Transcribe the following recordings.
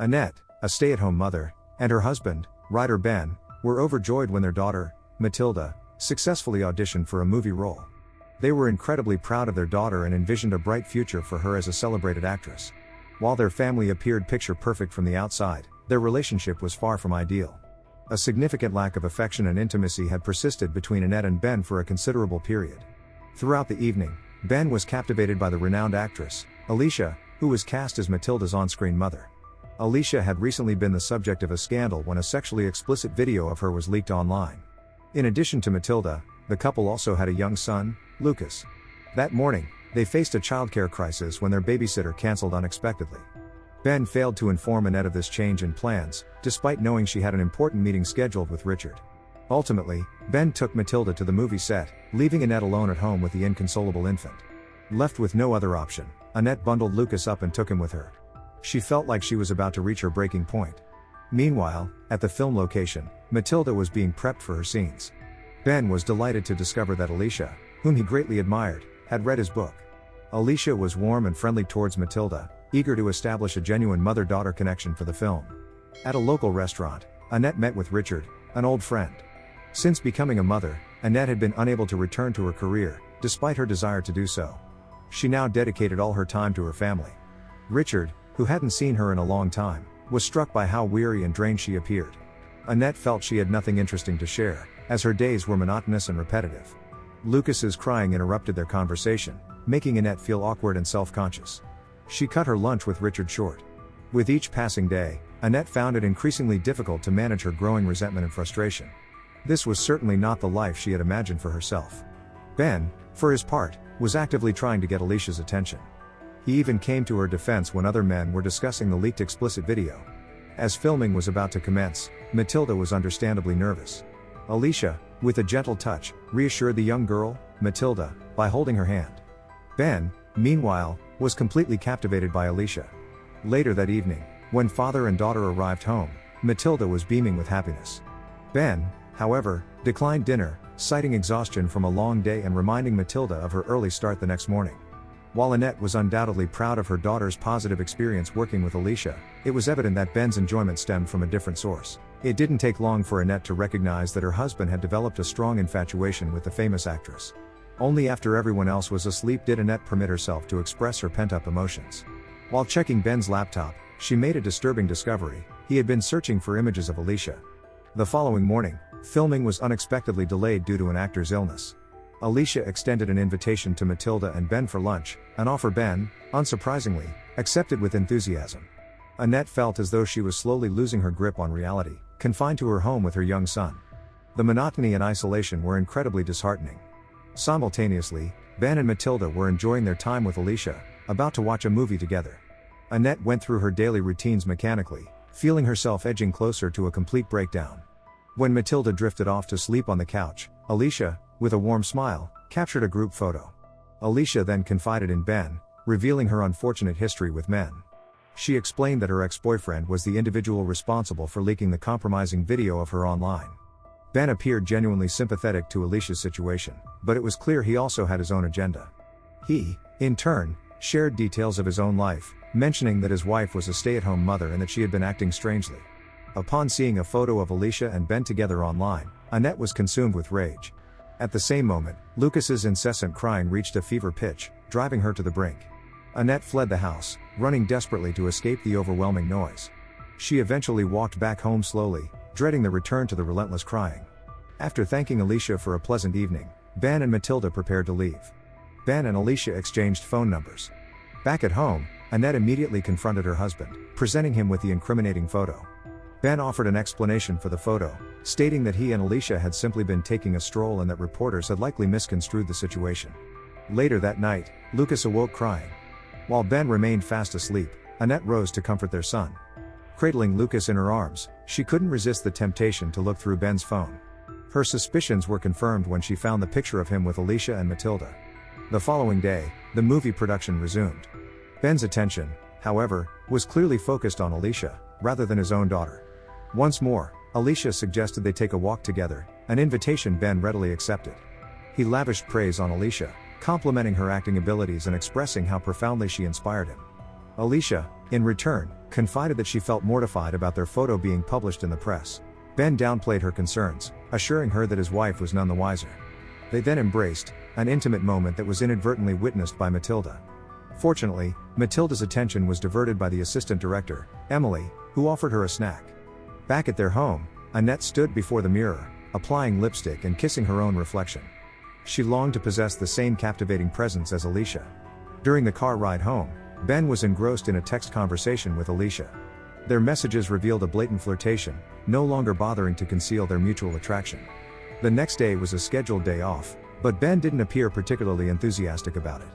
Annette, a stay-at-home mother, and her husband, writer Ben, were overjoyed when their daughter, Matilda, successfully auditioned for a movie role. They were incredibly proud of their daughter and envisioned a bright future for her as a celebrated actress. While their family appeared picture-perfect from the outside, their relationship was far from ideal. A significant lack of affection and intimacy had persisted between Annette and Ben for a considerable period. Throughout the evening, Ben was captivated by the renowned actress, Alicia, who was cast as Matilda's on-screen mother. Alicia had recently been the subject of a scandal when a sexually explicit video of her was leaked online. In addition to Matilda, the couple also had a young son, Lucas. That morning, they faced a childcare crisis when their babysitter canceled unexpectedly. Ben failed to inform Annette of this change in plans, despite knowing she had an important meeting scheduled with Richard. Ultimately, Ben took Matilda to the movie set, leaving Annette alone at home with the inconsolable infant. Left with no other option, Annette bundled Lucas up and took him with her. She felt like she was about to reach her breaking point. Meanwhile, at the film location, Matilda was being prepped for her scenes. Ben was delighted to discover that Alicia, whom he greatly admired, had read his book. Alicia was warm and friendly towards Matilda, eager to establish a genuine mother-daughter connection for the film. At a local restaurant, Annette met with Richard, an old friend. Since becoming a mother, Annette had been unable to return to her career, despite her desire to do so. She now dedicated all her time to her family. Richard, who hadn't seen her in a long time, was struck by how weary and drained she appeared. Annette felt she had nothing interesting to share, as her days were monotonous and repetitive. Lucas's crying interrupted their conversation, making Annette feel awkward and self-conscious. She cut her lunch with Richard short. With each passing day, Annette found it increasingly difficult to manage her growing resentment and frustration. This was certainly not the life she had imagined for herself. Ben, for his part, was actively trying to get Alicia's attention. He even came to her defense when other men were discussing the leaked explicit video. As filming was about to commence, Matilda was understandably nervous. Alicia, with a gentle touch, reassured the young girl, Matilda, by holding her hand. Ben, meanwhile, was completely captivated by Alicia. Later that evening, when father and daughter arrived home, Matilda was beaming with happiness. Ben, however, declined dinner, citing exhaustion from a long day and reminding Matilda of her early start the next morning. While Annette was undoubtedly proud of her daughter's positive experience working with Alicia, it was evident that Ben's enjoyment stemmed from a different source. It didn't take long for Annette to recognize that her husband had developed a strong infatuation with the famous actress. Only after everyone else was asleep did Annette permit herself to express her pent-up emotions. While checking Ben's laptop, she made a disturbing discovery: he had been searching for images of Alicia. The following morning, filming was unexpectedly delayed due to an actor's illness. Alicia extended an invitation to Matilda and Ben for lunch, an offer Ben, unsurprisingly, accepted with enthusiasm. Annette felt as though she was slowly losing her grip on reality, confined to her home with her young son. The monotony and isolation were incredibly disheartening. Simultaneously, Ben and Matilda were enjoying their time with Alicia, about to watch a movie together. Annette went through her daily routines mechanically, feeling herself edging closer to a complete breakdown. When Matilda drifted off to sleep on the couch, Alicia, with a warm smile, captured a group photo. Alicia then confided in Ben, revealing her unfortunate history with men. She explained that her ex-boyfriend was the individual responsible for leaking the compromising video of her online. Ben appeared genuinely sympathetic to Alicia's situation, but it was clear he also had his own agenda. He, in turn, shared details of his own life, mentioning that his wife was a stay-at-home mother and that she had been acting strangely. Upon seeing a photo of Alicia and Ben together online, Annette was consumed with rage. At the same moment, Lucas's incessant crying reached a fever pitch, driving her to the brink. Annette fled the house, running desperately to escape the overwhelming noise. She eventually walked back home slowly, dreading the return to the relentless crying. After thanking Alicia for a pleasant evening, Ben and Matilda prepared to leave. Ben and Alicia exchanged phone numbers. Back at home, Annette immediately confronted her husband, presenting him with the incriminating photo. Ben offered an explanation for the photo, stating that he and Alicia had simply been taking a stroll and that reporters had likely misconstrued the situation. Later that night, Lucas awoke crying. While Ben remained fast asleep, Annette rose to comfort their son. Cradling Lucas in her arms, she couldn't resist the temptation to look through Ben's phone. Her suspicions were confirmed when she found the picture of him with Alicia and Matilda. The following day, the movie production resumed. Ben's attention, however, was clearly focused on Alicia, rather than his own daughter. Once more, Alicia suggested they take a walk together, an invitation Ben readily accepted. He lavished praise on Alicia, complimenting her acting abilities and expressing how profoundly she inspired him. Alicia, in return, confided that she felt mortified about their photo being published in the press. Ben downplayed her concerns, assuring her that his wife was none the wiser. They then embraced, an intimate moment that was inadvertently witnessed by Matilda. Fortunately, Matilda's attention was diverted by the assistant director, Emily, who offered her a snack. Back at their home, Annette stood before the mirror, applying lipstick and kissing her own reflection. She longed to possess the same captivating presence as Alicia. During the car ride home, Ben was engrossed in a text conversation with Alicia. Their messages revealed a blatant flirtation, no longer bothering to conceal their mutual attraction. The next day was a scheduled day off, but Ben didn't appear particularly enthusiastic about it.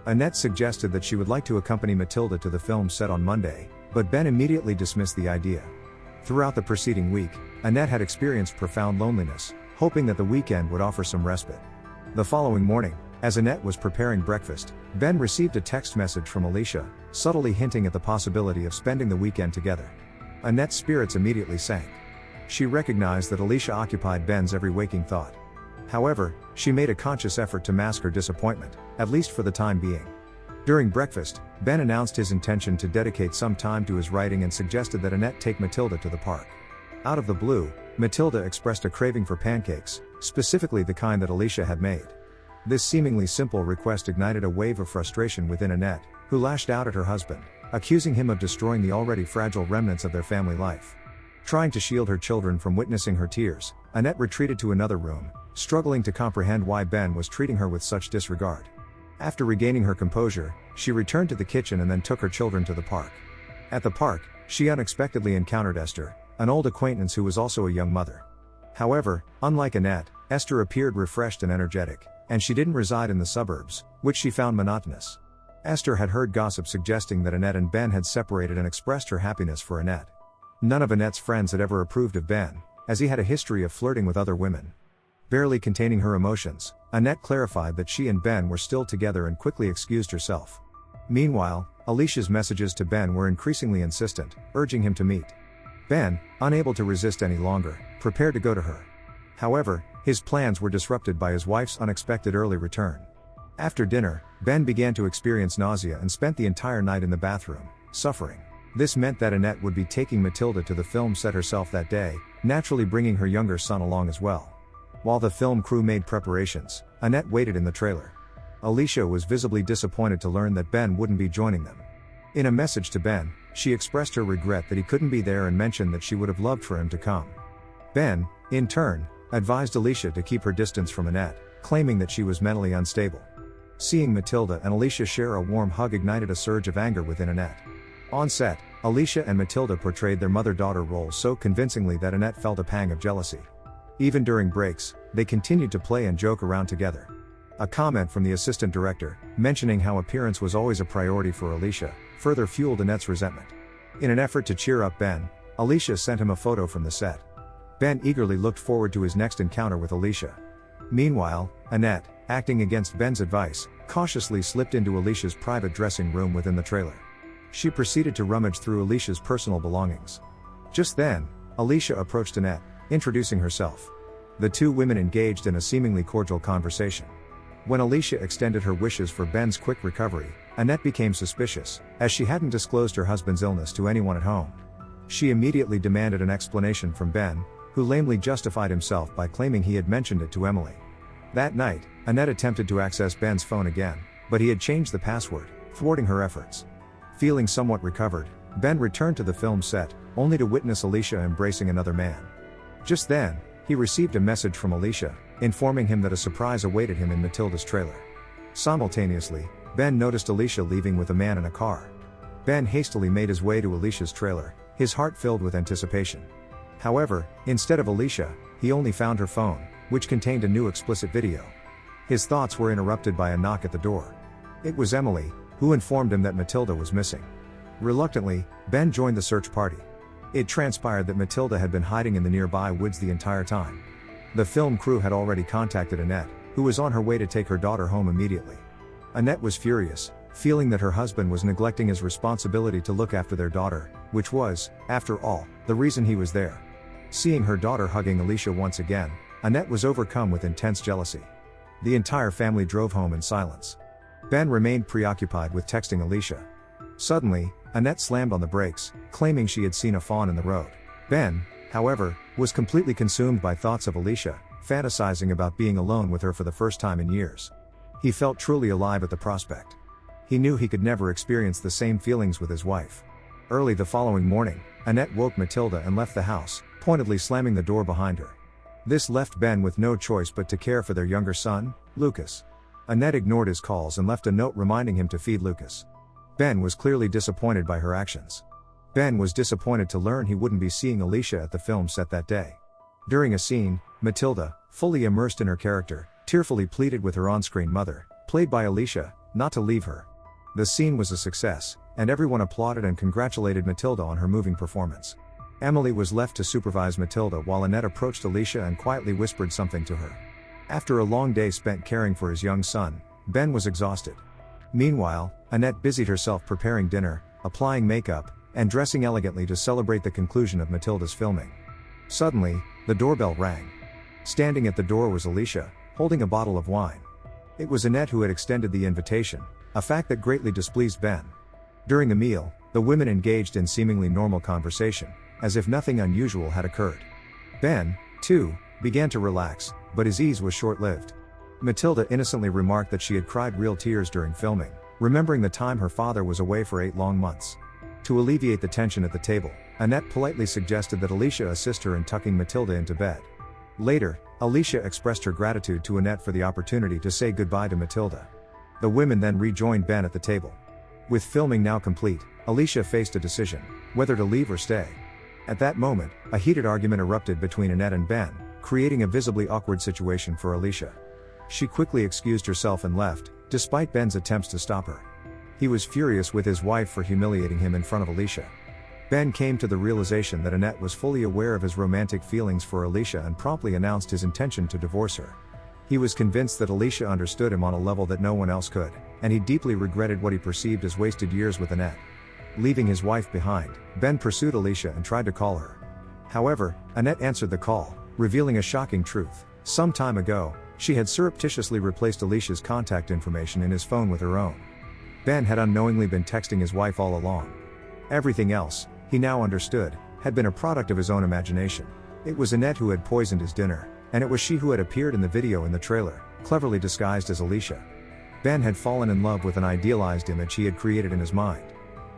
Annette suggested that she would like to accompany Matilda to the film set on Monday, but Ben immediately dismissed the idea. Throughout the preceding week, Annette had experienced profound loneliness, hoping that the weekend would offer some respite. The following morning, as Annette was preparing breakfast, Ben received a text message from Alicia, subtly hinting at the possibility of spending the weekend together. Annette's spirits immediately sank. She recognized that Alicia occupied Ben's every waking thought. However, she made a conscious effort to mask her disappointment, at least for the time being. During breakfast, Ben announced his intention to dedicate some time to his writing and suggested that Annette take Matilda to the park. Out of the blue, Matilda expressed a craving for pancakes, specifically the kind that Alicia had made. This seemingly simple request ignited a wave of frustration within Annette, who lashed out at her husband, accusing him of destroying the already fragile remnants of their family life. Trying to shield her children from witnessing her tears, Annette retreated to another room, struggling to comprehend why Ben was treating her with such disregard. After regaining her composure, she returned to the kitchen and then took her children to the park. At the park, she unexpectedly encountered Esther, an old acquaintance who was also a young mother. However, unlike Annette, Esther appeared refreshed and energetic, and she didn't reside in the suburbs, which she found monotonous. Esther had heard gossip suggesting that Annette and Ben had separated and expressed her happiness for Annette. None of Annette's friends had ever approved of Ben, as he had a history of flirting with other women. Barely containing her emotions, Annette clarified that she and Ben were still together and quickly excused herself. Meanwhile, Alicia's messages to Ben were increasingly insistent, urging him to meet. Ben, unable to resist any longer, prepared to go to her. However, his plans were disrupted by his wife's unexpected early return. After dinner, Ben began to experience nausea and spent the entire night in the bathroom, suffering. This meant that Annette would be taking Matilda to the film set herself that day, naturally bringing her younger son along as well. While the film crew made preparations, Annette waited in the trailer. Alicia was visibly disappointed to learn that Ben wouldn't be joining them. In a message to Ben, she expressed her regret that he couldn't be there and mentioned that she would have loved for him to come. Ben, in turn, advised Alicia to keep her distance from Annette, claiming that she was mentally unstable. Seeing Matilda and Alicia share a warm hug ignited a surge of anger within Annette. On set, Alicia and Matilda portrayed their mother-daughter roles so convincingly that Annette felt a pang of jealousy. Even during breaks, they continued to play and joke around together. A comment from the assistant director, mentioning how appearance was always a priority for Alicia, further fueled Annette's resentment. In an effort to cheer up Ben, Alicia sent him a photo from the set. Ben eagerly looked forward to his next encounter with Alicia. Meanwhile, Annette, acting against Ben's advice, cautiously slipped into Alicia's private dressing room within the trailer. She proceeded to rummage through Alicia's personal belongings. Just then, Alicia approached Annette, introducing herself. The two women engaged in a seemingly cordial conversation. When Alicia extended her wishes for Ben's quick recovery, Annette became suspicious, as she hadn't disclosed her husband's illness to anyone at home. She immediately demanded an explanation from Ben, who lamely justified himself by claiming he had mentioned it to Emily. That night, Annette attempted to access Ben's phone again, but he had changed the password, thwarting her efforts. Feeling somewhat recovered, Ben returned to the film set, only to witness Alicia embracing another man. Just then, he received a message from Alicia, informing him that a surprise awaited him in Matilda's trailer. Simultaneously, Ben noticed Alicia leaving with a man in a car. Ben hastily made his way to Alicia's trailer, his heart filled with anticipation. However, instead of Alicia, he only found her phone, which contained a new explicit video. His thoughts were interrupted by a knock at the door. It was Emily, who informed him that Matilda was missing. Reluctantly, Ben joined the search party. It transpired that Matilda had been hiding in the nearby woods the entire time. The film crew had already contacted Annette, who was on her way to take her daughter home immediately. Annette was furious, feeling that her husband was neglecting his responsibility to look after their daughter, which was, after all, the reason he was there. Seeing her daughter hugging Alicia once again, Annette was overcome with intense jealousy. The entire family drove home in silence. Ben remained preoccupied with texting Alicia. Suddenly, Annette slammed on the brakes, claiming she had seen a fawn in the road. Ben, however, was completely consumed by thoughts of Alicia, fantasizing about being alone with her for the first time in years. He felt truly alive at the prospect. He knew he could never experience the same feelings with his wife. Early the following morning, Annette woke Matilda and left the house, pointedly slamming the door behind her. This left Ben with no choice but to care for their younger son, Lucas. Annette ignored his calls and left a note reminding him to feed Lucas. Ben was clearly disappointed by her actions. Ben was disappointed to learn he wouldn't be seeing Alicia at the film set that day. During a scene, Matilda, fully immersed in her character, tearfully pleaded with her on-screen mother, played by Alicia, not to leave her. The scene was a success, and everyone applauded and congratulated Matilda on her moving performance. Emily was left to supervise Matilda while Annette approached Alicia and quietly whispered something to her. After a long day spent caring for his young son, Ben was exhausted. Meanwhile, Annette busied herself preparing dinner, applying makeup, and dressing elegantly to celebrate the conclusion of Matilda's filming. Suddenly, the doorbell rang. Standing at the door was Alicia, holding a bottle of wine. It was Annette who had extended the invitation, a fact that greatly displeased Ben. During the meal, the women engaged in seemingly normal conversation, as if nothing unusual had occurred. Ben, too, began to relax, but his ease was short-lived. Matilda innocently remarked that she had cried real tears during filming, remembering the time her father was away for 8 long months. To alleviate the tension at the table, Annette politely suggested that Alicia assist her in tucking Matilda into bed. Later, Alicia expressed her gratitude to Annette for the opportunity to say goodbye to Matilda. The women then rejoined Ben at the table. With filming now complete, Alicia faced a decision, whether to leave or stay. At that moment, a heated argument erupted between Annette and Ben, creating a visibly awkward situation for Alicia. She quickly excused herself and left, despite Ben's attempts to stop her. He was furious with his wife for humiliating him in front of Alicia. Ben came to the realization that Annette was fully aware of his romantic feelings for Alicia and promptly announced his intention to divorce her. He was convinced that Alicia understood him on a level that no one else could, and he deeply regretted what he perceived as wasted years with Annette. Leaving his wife behind, Ben pursued Alicia and tried to call her. However, Annette answered the call, revealing a shocking truth. Some time ago, she had surreptitiously replaced Alicia's contact information in his phone with her own. Ben had unknowingly been texting his wife all along. Everything else, he now understood, had been a product of his own imagination. It was Annette who had poisoned his dinner, and it was she who had appeared in the video in the trailer, cleverly disguised as Alicia. Ben had fallen in love with an idealized image he had created in his mind.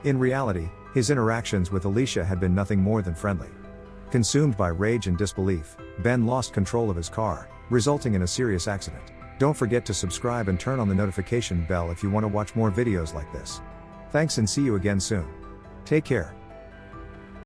In reality, his interactions with Alicia had been nothing more than friendly. Consumed by rage and disbelief, Ben lost control of his car, resulting in a serious accident. Don't forget to subscribe and turn on the notification bell if you want to watch more videos like this. Thanks and see you again soon. Take care.